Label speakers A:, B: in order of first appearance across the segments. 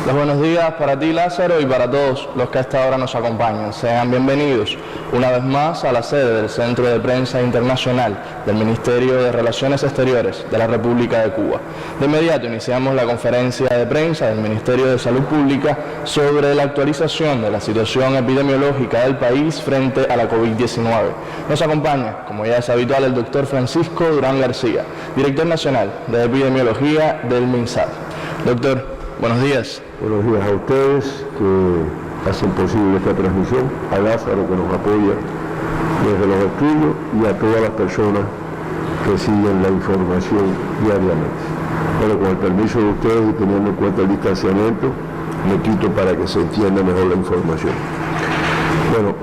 A: Los buenos días para ti, Lázaro, y para todos los que a esta hora nos acompañan. Sean bienvenidos una vez más a la sede del Centro de Prensa Internacional del Ministerio de Relaciones Exteriores de la República de Cuba. De inmediato iniciamos la conferencia de prensa del Ministerio de Salud Pública sobre la actualización de la situación epidemiológica del país frente a la COVID-19. Nos acompaña, como ya es habitual, el doctor Francisco Durán García, director nacional de Epidemiología del MINSAL. Doctor, buenos días.
B: Buenos días a ustedes que hacen posible esta transmisión, a Lázaro que nos apoya desde los estudios y a todas las personas que siguen la información diariamente. Bueno, con el permiso de ustedes y teniendo en cuenta el distanciamiento, me quito para que se entienda mejor la información. Bueno,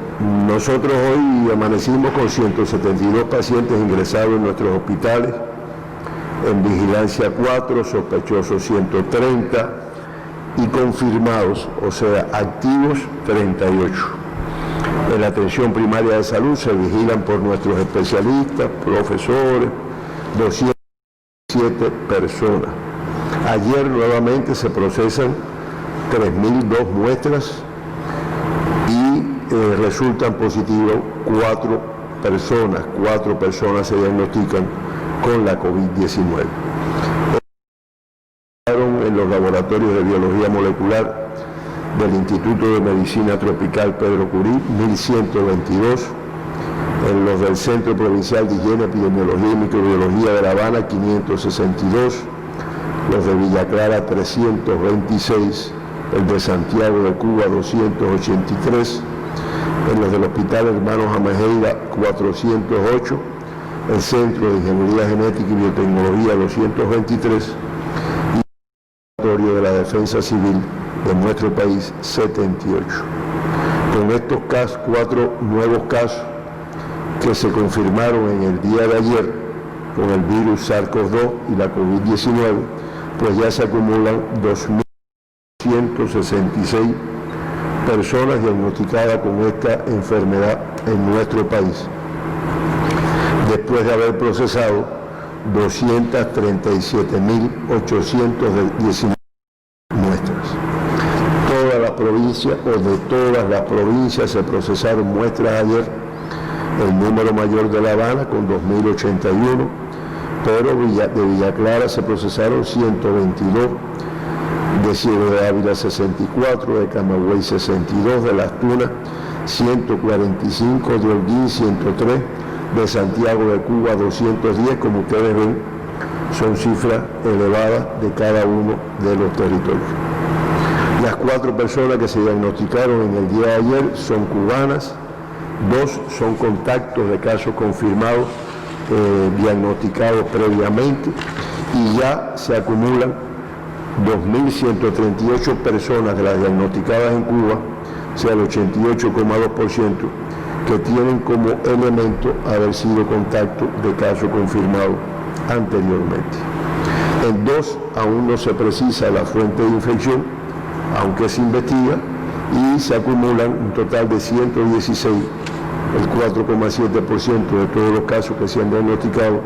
B: nosotros hoy amanecimos con 172 pacientes ingresados en nuestros hospitales, en vigilancia 4, sospechosos 130 y confirmados, o sea, activos 38. En la atención primaria de salud se vigilan por nuestros especialistas, profesores, 207 personas. Ayer nuevamente se procesan 3.002 muestras y resultan positivos 4 personas se diagnostican con la COVID-19. En los laboratorios de biología molecular del Instituto de Medicina Tropical Pedro Curí, 1.122, en los del Centro Provincial de Higiene, Epidemiología y Microbiología de La Habana, 562, los de Villa Clara, 326, el de Santiago de Cuba, 283, en los del Hospital Hermanos Amejeira, 408, el Centro de Ingeniería Genética y Biotecnología, 223, de la Defensa Civil de nuestro país, 78. Con estos casos, 4 nuevos casos que se confirmaron en el día de ayer con el virus SARS-CoV-2 y la COVID-19, pues ya se acumulan 2.166 personas diagnosticadas con esta enfermedad en nuestro país, después de haber procesado 237.819 muestras. Todas las provincias o de todas las provincias se procesaron muestras ayer, el número mayor de La Habana con 2.081, pero de Villa Clara se procesaron 122, de Ciego de Ávila 64, de Camagüey 62, de Las Tunas 145, de Holguín 103, de Santiago de Cuba 210, como ustedes ven, son cifras elevadas de cada uno de los territorios. Las 4 personas que se diagnosticaron en el día de ayer son cubanas, 2 son contactos de casos confirmados, diagnosticados previamente, y ya se acumulan 2.138 personas de las diagnosticadas en Cuba, o sea, el 88,2%, que tienen como elemento haber sido contacto de caso confirmado anteriormente. En 2 aún no se precisa la fuente de infección, aunque se investiga, y se acumulan un total de 116, el 4,7% de todos los casos que se han diagnosticado,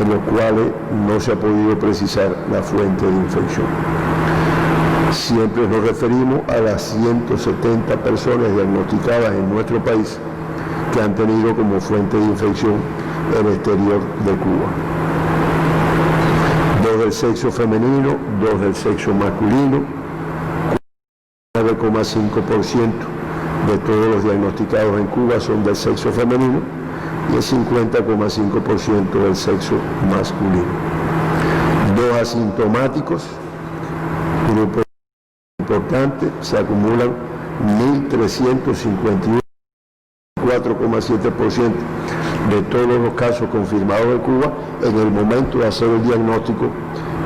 B: en los cuales no se ha podido precisar la fuente de infección. Siempre nos referimos a las 170 personas diagnosticadas en nuestro país que han tenido como fuente de infección el exterior de Cuba. 2 del sexo femenino, 2 del sexo masculino, 9,5% de todos los diagnosticados en Cuba son del sexo femenino y el 50,5% del sexo masculino. 2 asintomáticos, grupo importante, se acumulan 1.351, 4,7% de todos los casos confirmados en Cuba en el momento de hacer el diagnóstico,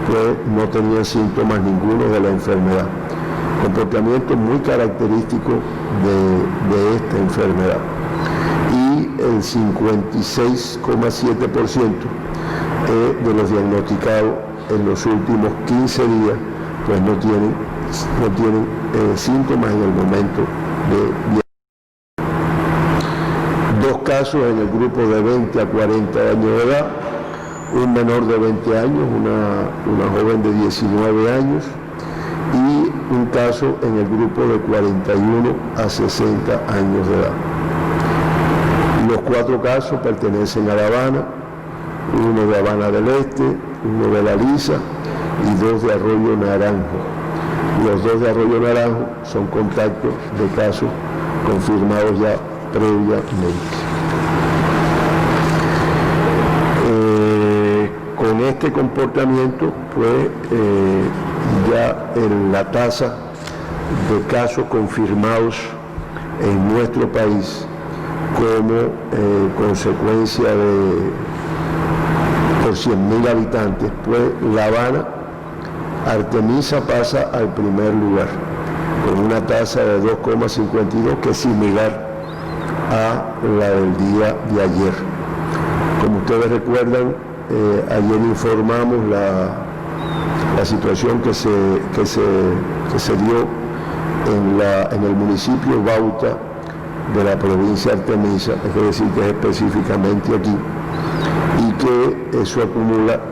B: que no tenían síntomas ninguno de la enfermedad. Comportamiento muy característico de esta enfermedad. Y el 56,7% de los diagnosticados en los últimos 15 días pues no tienen síntomas en el momento de diagnóstico. 2 casos en el grupo de 20 a 40 años de edad, un menor de 20 años, una joven de 19 años y un caso en el grupo de 41 a 60 años de edad. Los 4 casos pertenecen a La Habana, uno de Habana del Este, uno de La Lisa y 2 de Arroyo Naranjo. Los 2 de Arroyo Naranjo son contactos de casos confirmados ya previamente. Con este comportamiento, pues ya en la tasa de casos confirmados en nuestro país como consecuencia de por 100.000 habitantes, pues La Habana, Artemisa pasa al primer lugar con una tasa de 2,52 que es similar a la del día de ayer. Como ustedes recuerdan, ayer informamos la situación que se dio en el municipio Bauta de la provincia de Artemisa, es decir, que es específicamente aquí, y que eso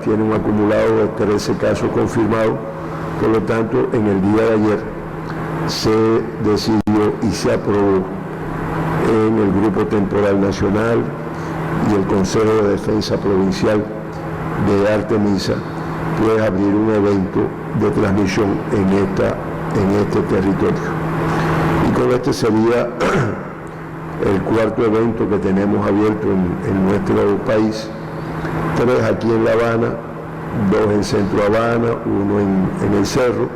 B: tiene un acumulado de 13 casos confirmados. Por lo tanto, en el día de ayer se decidió y se aprobó en el Grupo Temporal Nacional y el Consejo de Defensa Provincial de Artemisa, pues abrir un evento de transmisión en este territorio. Y con este sería el 4º evento que tenemos abierto en nuestro país, 3 aquí en La Habana, 2 en Centro Habana, 1 en el Cerro,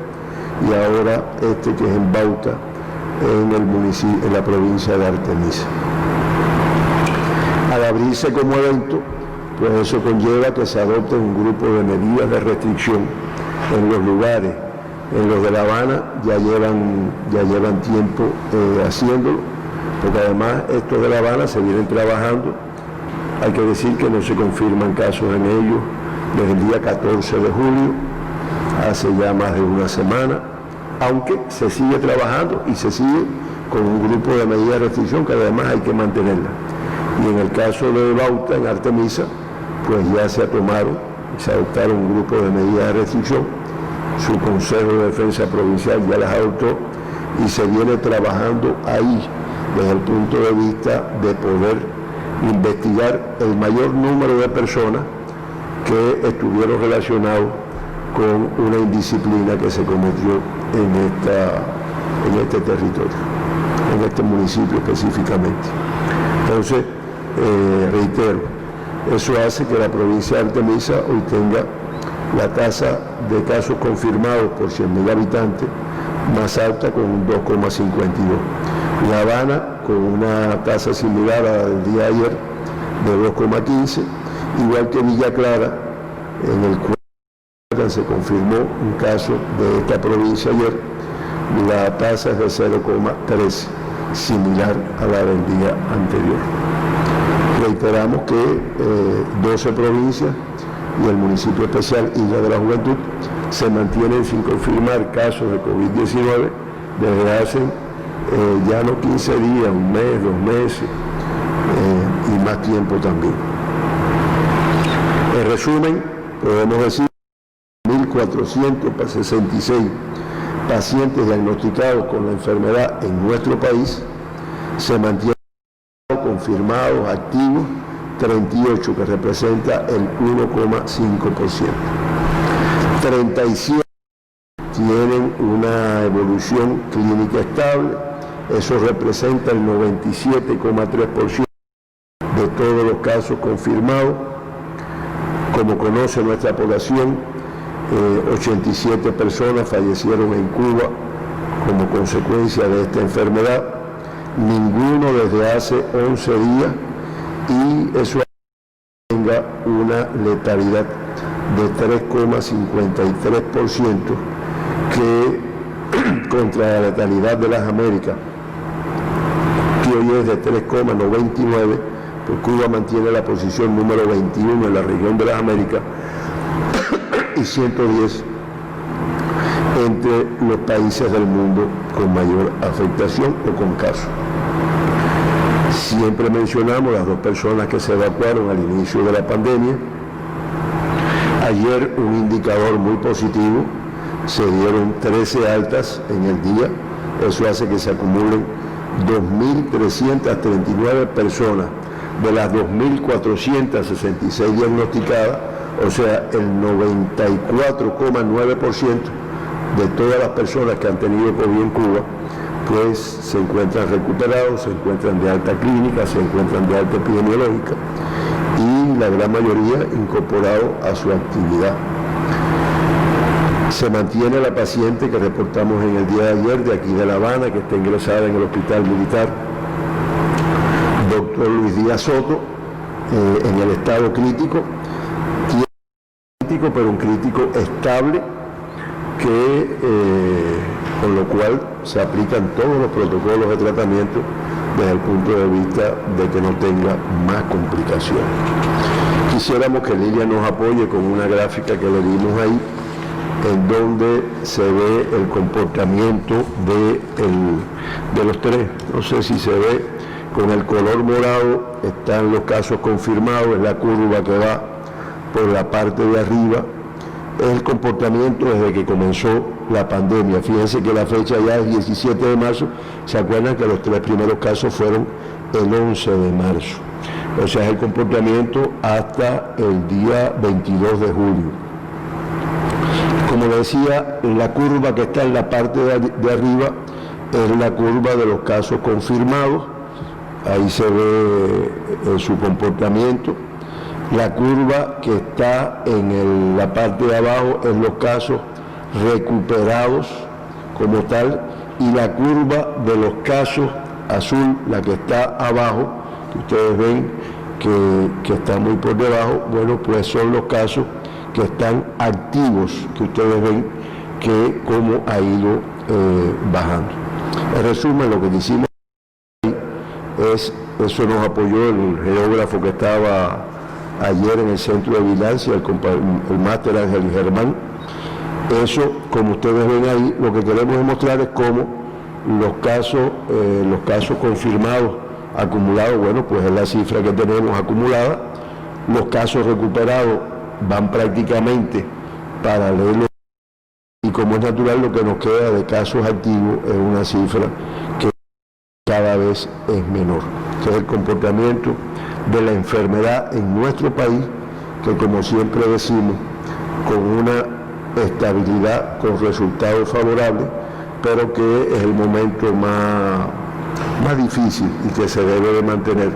B: y ahora este que es en Bauta, en la provincia de Artemisa. Al abrirse como evento, pues eso conlleva que se adopten un grupo de medidas de restricción en los lugares. En los de La Habana ya llevan tiempo haciéndolo, porque además estos de La Habana se vienen trabajando. Hay que decir que no se confirman casos en ellos desde el día 14 de julio, hace ya más de una semana, aunque se sigue trabajando y se sigue con un grupo de medidas de restricción que además hay que mantenerla. Y en el caso de Bauta, en Artemisa, pues ya se adoptaron un grupo de medidas de restricción, su Consejo de Defensa Provincial ya las adoptó y se viene trabajando ahí desde el punto de vista de poder investigar el mayor número de personas que estuvieron relacionados con una indisciplina que se cometió en este territorio, en este municipio específicamente. Entonces, reitero, eso hace que la provincia de Artemisa hoy tenga la tasa de casos confirmados por 100.000 habitantes más alta, con un 2,52. La Habana con una tasa similar a la del día de ayer de 2,15, igual que Villa Clara, en el cual se confirmó un caso de esta provincia ayer, la tasa es de 0,13, similar a la del día anterior. Reiteramos que 12 provincias y el municipio especial Isla de la Juventud se mantienen sin confirmar casos de COVID-19 desde hace ya no 15 días, un mes, 2 meses y más tiempo también. En resumen, podemos decir que 1.466 pacientes diagnosticados con la enfermedad en nuestro país se mantienen confirmados, activos, 38, que representa el 1,5%. 37 tienen una evolución clínica estable, eso representa el 97,3% de todos los casos confirmados. Como conoce nuestra población, 87 personas fallecieron en Cuba como consecuencia de esta enfermedad, ninguno desde hace 11 días, y eso tenga una letalidad de 3,53%, que contra la letalidad de las Américas, que hoy es de 3,99, pues Cuba mantiene la posición número 21 en la región de las Américas y 110 entre los países del mundo con mayor afectación o con casos. Siempre mencionamos las 2 personas que se evacuaron al inicio de la pandemia. Ayer un indicador muy positivo se dieron 13 altas en el día. Eso hace que se acumulen 2.339 personas de las 2.466 diagnosticadas, o sea, el 94,9% de todas las personas que han tenido COVID en Cuba, pues se encuentran recuperados, se encuentran de alta clínica, se encuentran de alta epidemiológica y la gran mayoría incorporados a su actividad. Se mantiene la paciente que reportamos en el día de ayer de aquí de La Habana, que está ingresada en el hospital militar, doctor Luis Díaz Soto, en el estado crítico, pero un crítico estable, con lo cual se aplican todos los protocolos de tratamiento desde el punto de vista de que no tenga más complicaciones. Quisiéramos que Lilia nos apoye con una gráfica que le dimos ahí, en donde se ve el comportamiento de los tres. No sé si se ve, con el color morado están los casos confirmados, es la curva que va por la parte de arriba. Es el comportamiento desde que comenzó la pandemia. Fíjense que la fecha ya es 17 de marzo. ¿Se acuerdan que los 3 primeros casos fueron el 11 de marzo? O sea, es el comportamiento hasta el día 22 de julio. Como le decía, la curva que está en la parte de arriba es la curva de los casos confirmados. Ahí se ve su comportamiento. La curva que está en la parte de abajo es los casos recuperados como tal, y la curva de los casos azul, la que está abajo, que ustedes ven que está muy por debajo, bueno, pues son los casos que están activos, que ustedes ven que cómo ha ido bajando. En resumen, lo que hicimos es, eso nos apoyó el geógrafo que estaba ayer en el centro de vigilancia, el máster Ángel Germán. Eso, como ustedes ven ahí, lo que queremos demostrar es cómo los casos confirmados, acumulados, bueno, pues es la cifra que tenemos acumulada. Los casos recuperados van prácticamente paralelos, y como es natural, lo que nos queda de casos activos es una cifra que cada vez es menor. Este es el comportamiento de la enfermedad en nuestro país, que, como siempre decimos, con una estabilidad, con resultados favorables, pero que es el momento más difícil y que se debe de mantener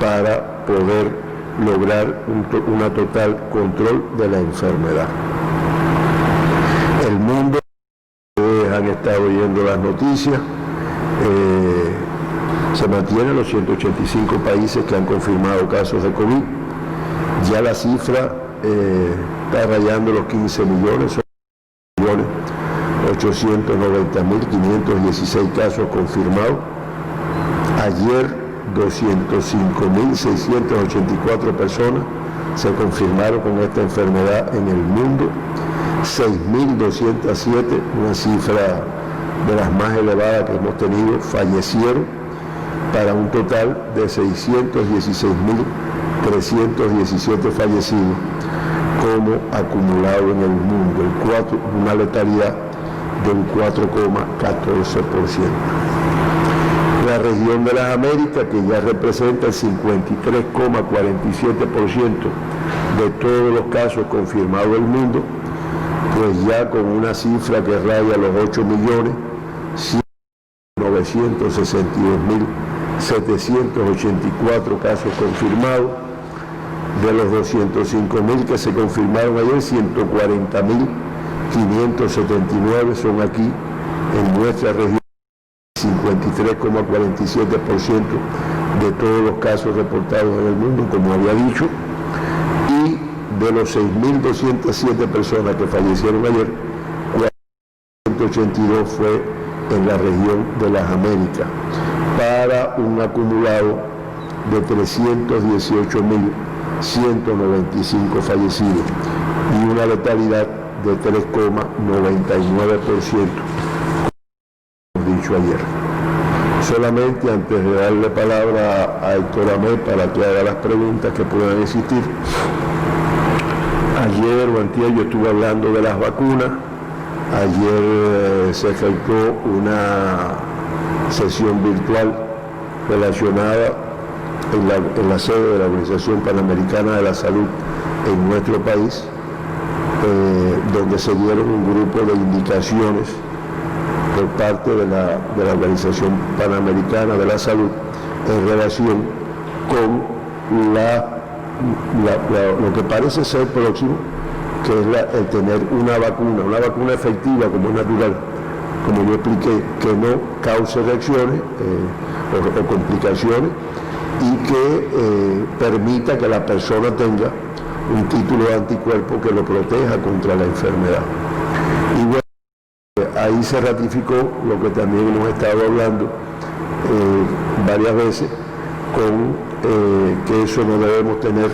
B: para poder lograr una total control de la enfermedad. El mundo, han estado oyendo las noticias, se mantienen los 185 países que han confirmado casos de COVID. Ya la cifra está rayando los 15 millones, son 890.516 casos confirmados. Ayer 205.684 personas se confirmaron con esta enfermedad en el mundo. 6.207, una cifra de las más elevadas que hemos tenido, fallecieron, para un total de 616.317 fallecidos como acumulado en el mundo, una letalidad de un 4,14%. La región de las Américas, que ya representa el 53,47% de todos los casos confirmados del mundo, pues ya con una cifra que raya los 8.962.784 casos confirmados. De los 205.000 que se confirmaron ayer, 140.579 son aquí en nuestra región, 53,47% de todos los casos reportados en el mundo, como había dicho. Y de los 6.207 personas que fallecieron ayer, 482 fue en la región de las Américas, para un acumulado de 318.195 fallecidos y una letalidad de 3,99%, como dicho ayer. Solamente antes de darle palabra a Héctor Amé para que haga las preguntas que puedan existir, ayer o antier yo estuve hablando de las vacunas Ayer se efectuó una sesión virtual relacionada en la sede de la Organización Panamericana de la Salud en nuestro país, donde se dieron un grupo de indicaciones por parte de la Organización Panamericana de la Salud en relación con lo que parece ser próximo, que es el tener una vacuna efectiva como natural, como yo expliqué, que no cause reacciones o complicaciones y que permita que la persona tenga un título de anticuerpo que lo proteja contra la enfermedad. Y bueno, ahí se ratificó lo que también hemos estado hablando varias veces, con que eso no debemos tener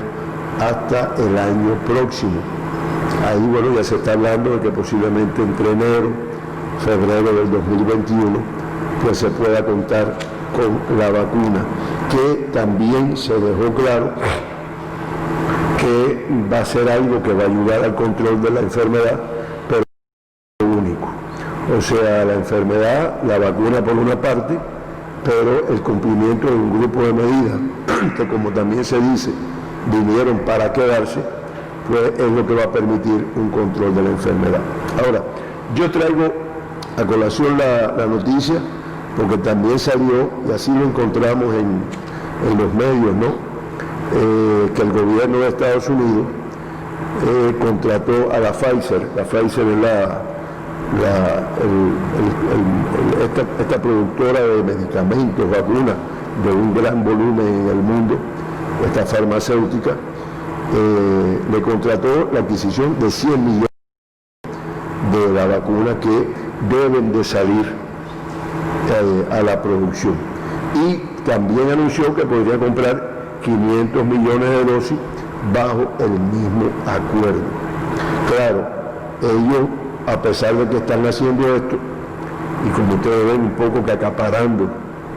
B: hasta el año próximo. Ahí, bueno, ya se está hablando de que posiblemente entre enero, febrero del 2021, pues se pueda contar con la vacuna, que también se dejó claro que va a ser algo que va a ayudar al control de la enfermedad, pero no es lo único. O sea, la enfermedad, la vacuna por una parte, pero el cumplimiento de un grupo de medidas que, como también se dice, vinieron para quedarse, pues es lo que va a permitir un control de la enfermedad. Ahora, yo traigo a colación la noticia, porque también salió, y así lo encontramos en los medios, ¿no? Que el gobierno de Estados Unidos contrató a la Pfizer. La Pfizer es esta productora de medicamentos, vacunas, de un gran volumen en el mundo, esta farmacéutica, le contrató la adquisición de 100 millones de la vacuna que deben de salir a la producción. Y también anunció que podría comprar 500 millones de dosis bajo el mismo acuerdo. Claro, ellos, a pesar de que están haciendo esto, y como ustedes ven, un poco que acaparando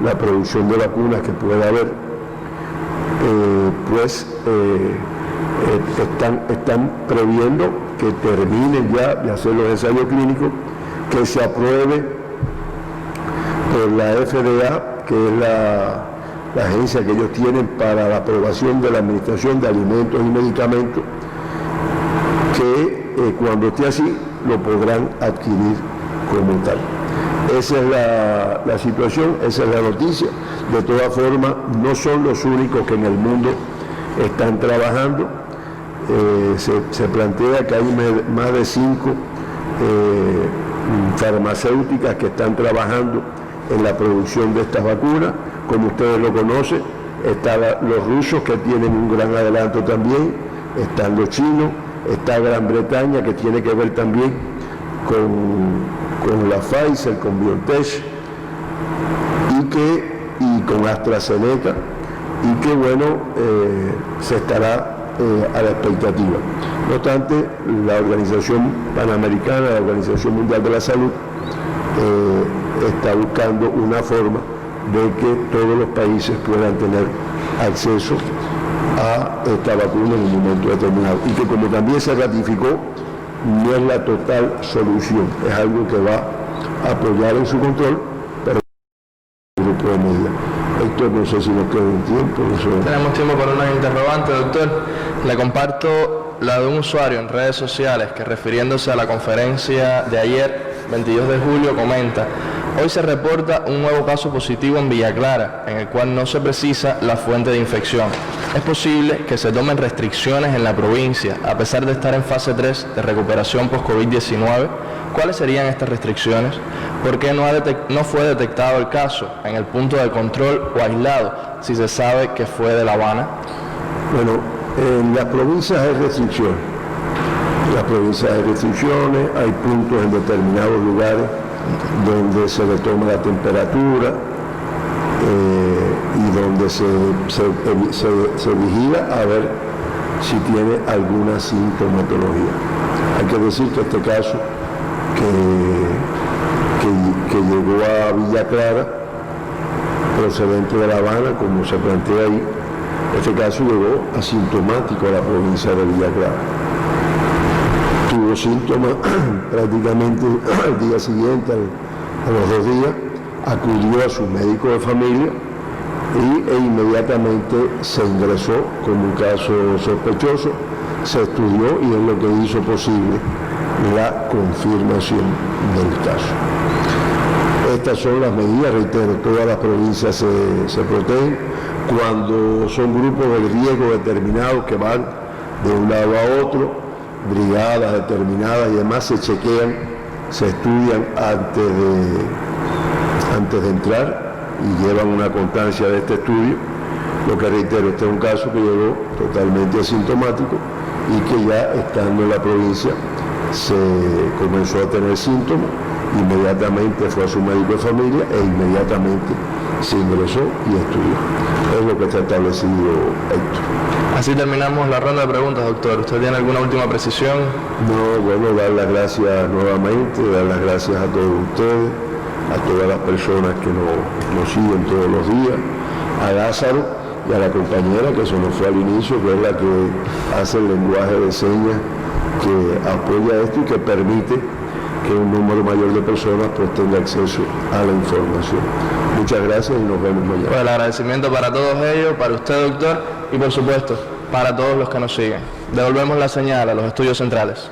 B: la producción de vacunas que pueda haber, están previendo que terminen ya de hacer los ensayos clínicos, que se apruebe por la FDA, que es la agencia que ellos tienen para la aprobación de la administración de alimentos y medicamentos, que cuando esté así lo podrán adquirir como tal. Esa es la situación, esa es la noticia. De todas formas, no son los únicos que en el mundo están trabajando. Se plantea que hay más de 5 farmacéuticas que están trabajando en la producción de estas vacunas. Como ustedes lo conocen, están los rusos, que tienen un gran adelanto también, están los chinos, está Gran Bretaña, que tiene que ver también con la Pfizer, con BioNTech y con AstraZeneca, y que bueno, se estará a la expectativa. No obstante, la Organización Panamericana, la Organización Mundial de la Salud, está buscando una forma de que todos los países puedan tener acceso a esta vacuna en un momento determinado, y que, como también se ratificó, no es la total solución, es algo que va a apoyar en su control, pero un grupo de medidas. Héctor, no sé si nos queda un tiempo.
A: Tenemos tiempo para una interrogante, doctor. Le comparto la de un usuario en redes sociales que, refiriéndose a la conferencia de ayer, 22 de julio, comenta: hoy se reporta un nuevo caso positivo en Villa Clara, en el cual no se precisa la fuente de infección. ¿Es posible que se tomen restricciones en la provincia, a pesar de estar en fase 3 de recuperación post-COVID-19? ¿Cuáles serían estas restricciones? ¿Por qué no fue detectado el caso en el punto de control o aislado, si se sabe que fue de La Habana?
B: Bueno, en las provincias hay restricciones. En las provincias hay restricciones, hay puntos en determinados lugares donde se le toma la temperatura y donde se vigila a ver si tiene alguna sintomatología. Hay que decir que este caso que llegó a Villa Clara, procedente de La Habana, como se plantea ahí, este caso llegó asintomático a la provincia de Villa Clara. Tuvo los síntomas prácticamente al día siguiente, a los 2 días, acudió a su médico de familia e inmediatamente se ingresó como un caso sospechoso, se estudió y es lo que hizo posible la confirmación del caso. Estas son las medidas, reitero, todas las provincias se protegen. Cuando son grupos de riesgo determinados que van de un lado a otro, brigadas determinadas y demás, se chequean, se estudian antes de entrar y llevan una constancia de este estudio. Lo que reitero, este es un caso que llegó totalmente asintomático y que ya estando en la provincia se comenzó a tener síntomas, inmediatamente fue a su médico de familia e inmediatamente se ingresó y estudió. Es lo que está establecido, Héctor.
A: Así terminamos la ronda de preguntas, doctor. ¿Usted tiene alguna última precisión?
B: No, bueno, dar las gracias nuevamente, dar las gracias a todos ustedes, a todas las personas que nos siguen todos los días, a Lázaro y a la compañera que se nos fue al inicio, que es la que hace el lenguaje de señas, que apoya esto y que permite que un número mayor de personas pues tenga acceso a la información. Muchas gracias y nos vemos mañana.
A: Pues el agradecimiento para todos ellos, para usted, doctor, y por supuesto, para todos los que nos siguen. Devolvemos la señal a los estudios centrales.